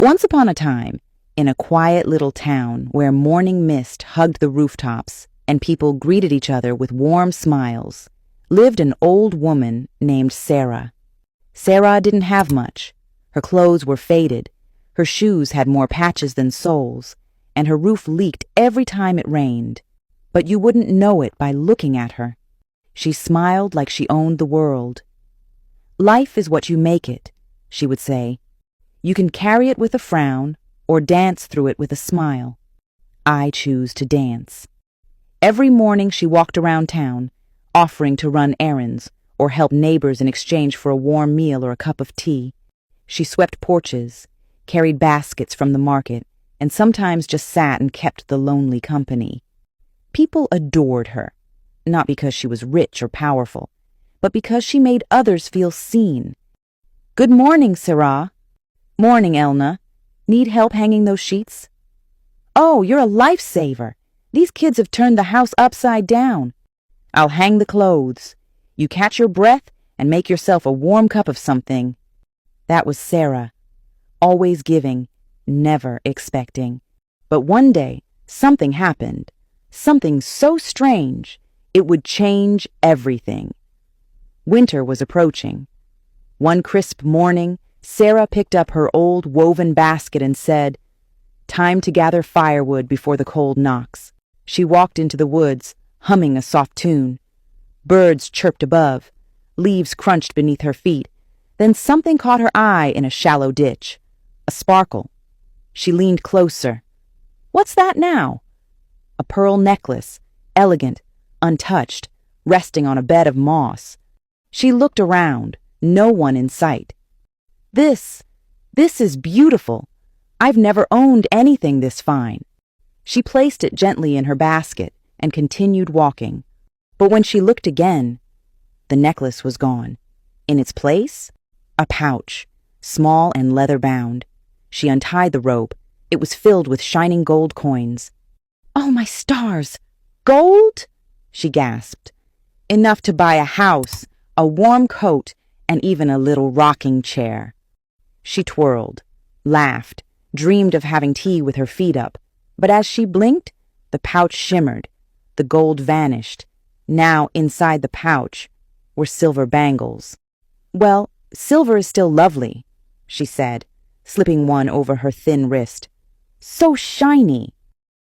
Once upon a time, in a quiet little town where morning mist hugged the rooftops and people greeted each other with warm smiles, lived an old woman named Sarah. Sarah didn't have much. Her clothes were faded, her shoes had more patches than soles, and her roof leaked every time it rained. But you wouldn't know it by looking at her. She smiled like she owned the world. "Life is what you make it," she would say. "You can carry it with a frown or dance through it with a smile. I choose to dance." Every morning she walked around town, offering to run errands or help neighbors in exchange for a warm meal or a cup of tea. She swept porches, carried baskets from the market, and sometimes just sat and kept the lonely company. People adored her, not because she was rich or powerful, but because she made others feel seen. "Good morning, Sarah." "Morning, Elna. Need help hanging those sheets?" "Oh, you're a lifesaver. These kids have turned the house upside down." "I'll hang the clothes. You catch your breath and make yourself a warm cup of something." That was Sarah, always giving, never expecting. But one day, something happened. Something so strange, it would change everything. Winter was approaching. One crisp morning, Sarah picked up her old woven basket and said, "Time to gather firewood before the cold knocks." She walked into the woods, humming a soft tune. Birds chirped above, leaves crunched beneath her feet. Then something caught her eye in a shallow ditch. A sparkle. She leaned closer. "What's that now?" A pearl necklace, elegant, untouched, resting on a bed of moss. She looked around, no one in sight. This is beautiful. I've never owned anything this fine." She placed it gently in her basket and continued walking. But when she looked again, the necklace was gone. In its place, a pouch, small and leather-bound. She untied the rope. It was filled with shining gold coins. "Oh, my stars! Gold?" she gasped. "Enough to buy a house, a warm coat, and even a little rocking chair." She twirled, laughed, dreamed of having tea with her feet up. But as she blinked, the pouch shimmered. The gold vanished. Now, inside the pouch were silver bangles. "Well, silver is still lovely," she said, slipping one over her thin wrist. "So shiny."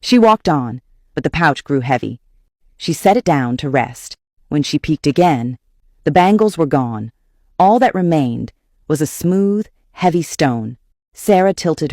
She walked on, but the pouch grew heavy. She set it down to rest. When she peeked again, the bangles were gone. All that remained was a smooth, heavy stone. Sarah tilted